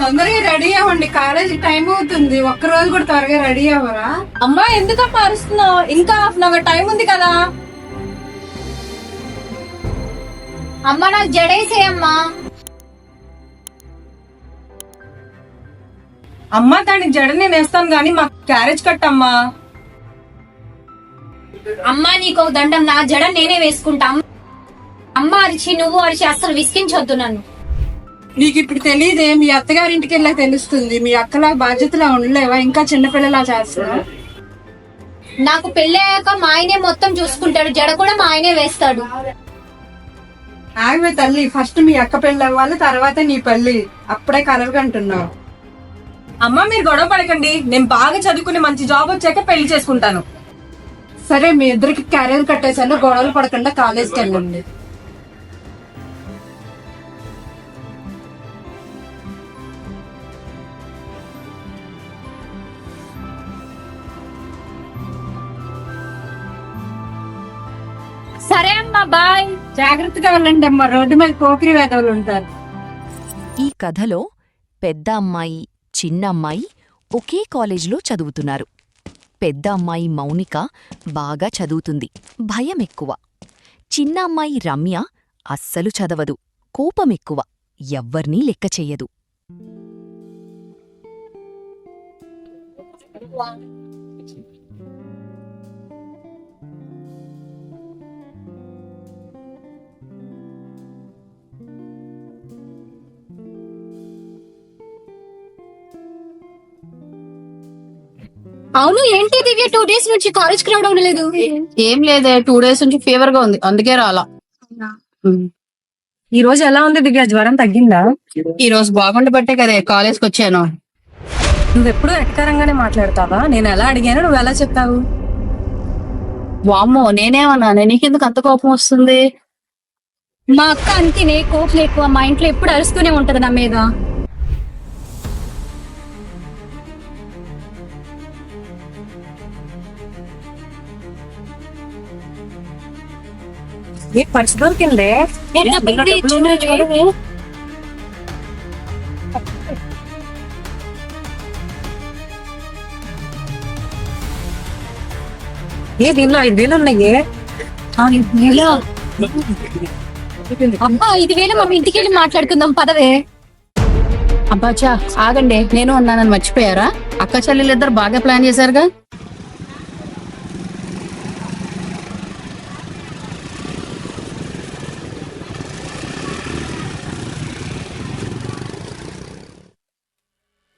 తొందరగా రెడీ అవ్వండి, college time అవుతుంది. ఒక్క రోజు కూడా త్వరగా రెడీ అవ్వరా? అమ్మా ఎందుకమ్మా అరుస్తున్నావు? ఇంకా హాఫ్ అన్ అవర్ టైం ఉంది కదా. అమ్మ నాకు జడేసేయమ్మా. అమ్మా దానికి జడ నేను వేస్తాను గానీ మాకు క్యారేజ్ కట్టమ్మా. అమ్మా నీకు దండం, నా జడ నేనే వేసుకుంటా. అమ్మ అరిచి నువ్వు అరిచి అస్సలు విసిగించొద్దు నన్ను. నీకు ఇప్పుడు తెలియదే, మీ అత్తగారింటికి వెళ్ళా తెలుస్తుంది. మీ అక్కలా బాధ్యతలా ఉండలేవా? ఇంకా చిన్నపిల్లలా చేస్తున్నా. నాకు పెళ్ళయ్యాక మా ఆయనే మొత్తం చూసుకుంటాడు, జడ కూడా మా ఆయనే వేస్తాడు. ఆగవే తల్లి, ఫస్ట్ మీ అక్క పెళ్ళి అవ్వాలి, తర్వాత నీ పెళ్లి. అప్పుడే కలవకంటున్నావు. అమ్మా మీరు గొడవ పడకండి, నేను బాగా చదువుకుని మంచి జాబ్ వచ్చాక పెళ్లి చేసుకుంటాను. సరే, మీ ఇద్దరికి క్యారియర్ కట్టేసాను, గొడవలు పడకుండా కాలేజ్కి వెళ్ళండి. సరే అమ్మా, బాయ్. జాగ్రత్తగా వెళ్ళండి అమ్మా, రోడ్డు మీద పోకిరి వేదవులు ఉంటారు. ఈ కథలో పెద్ద అమ్మాయి, చిన్న అమ్మాయి ఒకే కాలేజీలో చదువుతున్నారు. పెద్ద అమ్మాయి మౌనిక బాగా చదువుతుంది, భయం ఎక్కువ. చిన్న అమ్మాయి రమ్య అస్సలు చదవదు, కోపమెక్కువ, ఎవ్వర్నీ లెక్క చెయ్యదు. అవును, ఏంటి దివ్య 2 days నుంచి కాలేజ్ కి రావడం లేదు? ఏం లేదే, 2 days నుంచి ఫీవర్ గా ఉంది, అందుకే రాలా. ఈ రోజు ఎలా ఉంది దివ్య? జ్వరం తగ్గిందా? ఈ రోజు బాగుండబట్టే కదే కాలేజ్ కి వచ్చాను. నువ్వెప్పుడు ఎక్కరంగానే మాట్లాడతావా? నేను ఎలా అడిగాను, నువ్వు ఎలా చెప్తావు? వామ్మో, నేనేమన్నానే? నీకెందుకు అంత కోపం వస్తుంది? మా అక్క అంతేనే, కోపం ఎక్కువ. మా ఇంట్లో ఎప్పుడు అరుస్తూనే ఉంటది నా మీద. ఏ పర్సు దొరికిందే? ఏ దీనిలో 5,000 ఉన్నాయి. అబ్బా 5,000 మనం ఇంటికి వెళ్ళి మాట్లాడుకుందాం పదవే. అబ్బాచా ఆగండి, నేను ఉన్నానని మర్చిపోయారా? అక్క చెల్లెలిద్దరు బాగా ప్లాన్ చేశారుగా.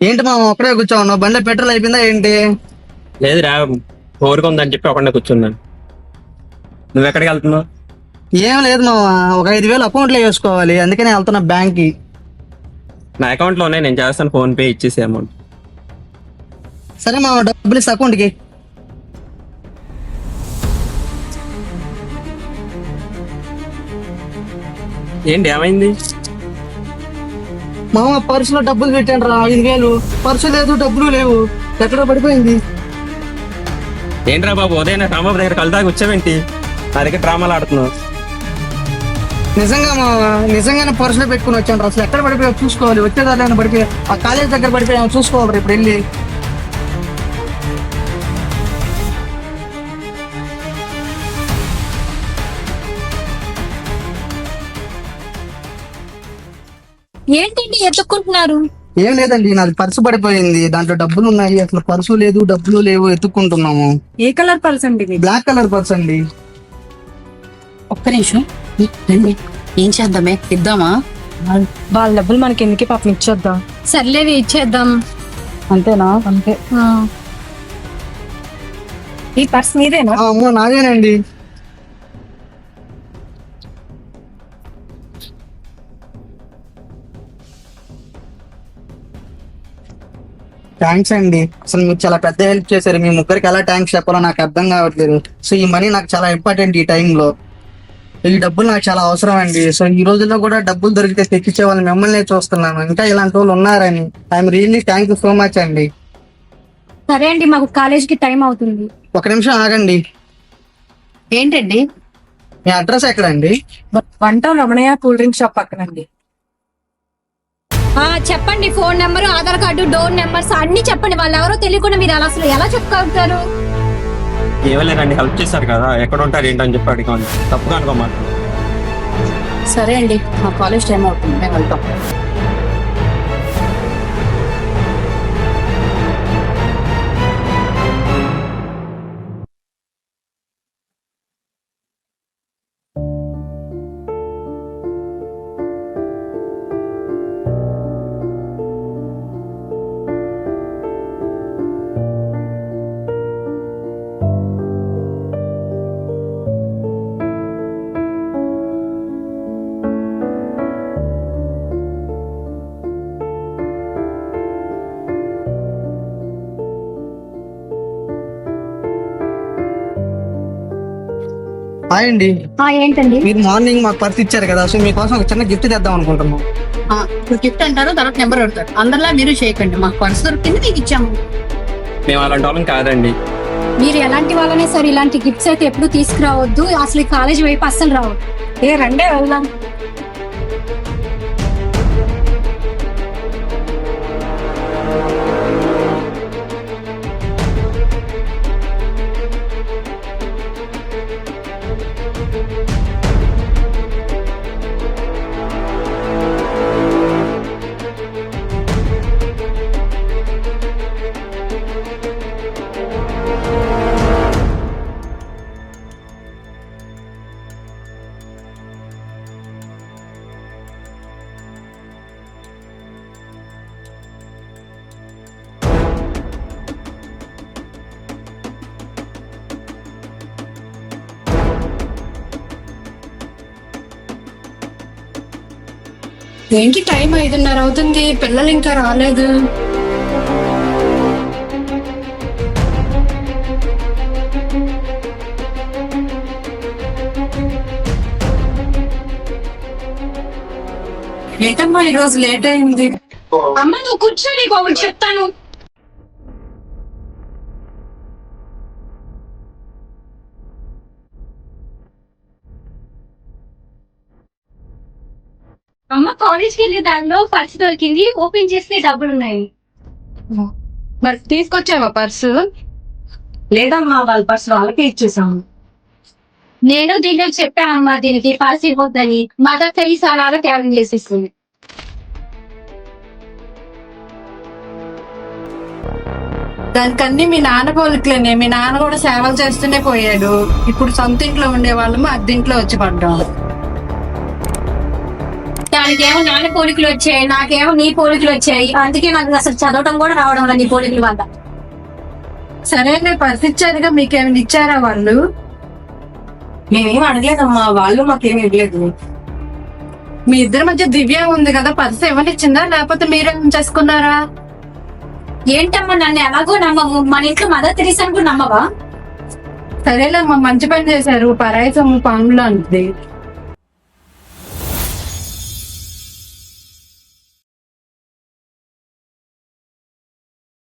ఏంటి మామ అక్కడే కూర్చోన్నావు? బండి పెట్రోల్ అయిపోయిందా ఏంటి? లేదురా, కోరుకుందని చెప్పి ఒకటే కూర్చున్నాను. నువ్వు ఎక్కడికి వెళ్తున్నావు? ఏం లేదు మామ, ఒక 5,000 అకౌంట్లో వేసుకోవాలి, అందుకనే వెళ్తున్నా బ్యాంక్ కి. నా అకౌంట్ లో ఉన్నాయి, నేను చేస్తాను. ఫోన్ పే ఇచ్చేసి అమౌంట్. సరే మామ, డబ్బులు ఇస్తా అకౌంట్ కి. ఏంటి ఏమైంది? మామ పర్సులో డబ్బులు పెట్టాను రా, 5,000. పర్సు లేదు, డబ్బులు లేవు, ఎక్కడో పడిపోయింది. ఏంట్రా బాబు, ఉదయం రాంబాబు దగ్గర కలదాకా వచ్చావేంటి? నా దగ్గర డ్రామాలు ఆడుతున్నావు. నిజంగా మామ, నిజంగానే పర్సులో పెట్టుకుని వచ్చాను రా. అసలు ఎక్కడ పడిపోయావు చూసుకోవాలి, వచ్చేదాన్ని పడిపోయా, ఆ కాలేజ్ దగ్గర పడిపోయాము, చూసుకోవాలి ఇప్పుడు వెళ్ళి. ఏంటండి ఎత్తుక్కుంటున్నారు? ఏం లేదండి, నాది పర్సు పడిపోయింది, దాంట్లో డబ్బులు ఉన్నాయి, అసలు పర్సు లేదు, డబ్బులు లేవు, ఎత్తుక్కుంటున్నాము. ఏ కలర్ పర్స్ అండి ఇది? బ్లాక్ కలర్ పర్స్ అండి. ఒక్క నిమిషం రండి, ఏం చేద్దామే, ఇద్దామా? వాళ్ళ డబ్బులు మనకి ఎందుకు, పాపం ఇచ్చేద్దాం. సర్లేవి ఇచ్చేద్దాం. అంతేనా? అంతే. ఈ పర్స్ మీదేనా? అమ్మో నాదేనండి. థ్యాంక్స్ అండి, అసలు మీరు చాలా పెద్ద హెల్ప్ చేశారు. మీ ముగ్గురికి ఎలా థ్యాంక్స్ చెప్పాలో నాకు అర్థం కావట్లేదు. సో ఈ మనీ నాకు చాలా ఇంపార్టెంట్ ఈ టైంలో. ఈ డబ్బులు నాకు చాలా అవసరం అండి. సో ఈ రోజుల్లో కూడా డబ్బులు దొరికితే తెచ్చిచ్చే వాళ్ళు మిమ్మల్ని చూస్తున్నాను, ఇంకా ఇలాంటి వాళ్ళు ఉన్నారని. I'm really thank you so much అండి. సరే అండి, మాకు కాలేజ్కి టైం అవుతుంది. ఒక నిమిషం ఆగండి. ఏంటండి? మీ అడ్రస్ ఎక్కడండి? 1 town Ramanaiah cool drink shop పక్కనండి. చెప్పండి, phone number, Aadhaar card, door numbers అన్ని చెప్పండి. వాళ్ళు ఎవరో తెలియకుండా మీరు అలా అసలు ఎలా చెప్పుకుంటారు? ఏమలేదండి, హెల్ప్ చేశారు కదా, ఎక్కడ ఉంటారు ఏంటని చెప్పి అడిగాను. తప్పుగా అనుకోమాట. సరే అండి, మా కాలేజ్ టైం అవుతుంది, మేము వెళ్తాం. హాయ్ అండి. ఏంటండి? మీరు మార్నింగ్ మాకు పర్స్ ఇచ్చారు కదా, సో మీకోసం ఒక చిన్న గిఫ్ట్ తెద్దాం అనుకుంటున్నాం. ఇప్పుడు గిఫ్ట్ అంటారు, తర్వాత నెంబర్ పెడతారు. అందరిలా మీరు చేయకండి, మాకు పర్స్ దొరికింది మీకు ఇచ్చాము. మేము అలాంటి వాళ్ళం కాదండి. మీరు ఎలాంటి వాళ్ళనే సరే ఇలాంటి గిఫ్ట్స్ అయితే ఎప్పుడు తీసుకురావద్దు. అసలు ఈ కాలేజ్ వైపు అస్సలు రావద్దు. రండే వెళ్దాం. ఏంటి టైం 5:30 అవుతుంది, పిల్లలు ఇంకా రాలేదు. ఏంటమ్మా ఈరోజు లేట్ అయింది? అమ్మ నువ్వు కూర్చొని ఒకటి చెప్తాను. అమ్మ కాలేజ్కి వెళ్ళే దానిలో పర్స్ దొరికింది, ఓపెన్ చేస్తే డబ్బులు ఉన్నాయి. మరి తీసుకొచ్చావా పర్సు? లేదమ్మా, వాళ్ళ పర్స్ వాళ్ళకే ఇచ్చేసాము. నేను దీనికి చెప్పానమ్మా, దీనికి పర్స్ ఇవ్వద్దని. మదర్ తెలిసి అలా క్యారింగ్ చేసేస్తుంది. దానికన్నీ మీ నాన్న పోలికలేనే. మీ నాన్న కూడా సేవలు చేస్తూనే పోయాడు. ఇప్పుడు సొంత ఇంట్లో ఉండే వాళ్ళము అద్దెంట్లో వచ్చి పడ్డాం. దానికేమో నాన్న పోలికలు వచ్చాయి, నాకేమో నీ పోలికలు వచ్చాయి. అందుకే నాకు అసలు చదవటం కూడా రావడం వల్ల నీ పోలికల వల్ల. సరేనే, పర్స్ ఇచ్చారుగా, మీకేమైనా ఇచ్చారా వాళ్ళు? మేమేం అడగలేదమ్మా, వాళ్ళు మాకేమి ఇవ్వలేదు. మీ ఇద్దరి మధ్య దివ్య ఉంది కదా, పర్స్ ఎవరిచ్చిందా లేకపోతే మీరే ఉంచేసుకున్నారా? ఏంటమ్మా నన్ను ఎలాగో నమ్మవు, మన ఇంట్లో మదర్ తెరీసాను కూడా నమ్మవా? సరేలేమ్మా, మంచి పని చేశారు. పరాయి సొమ్ము పాములు అంటుంది.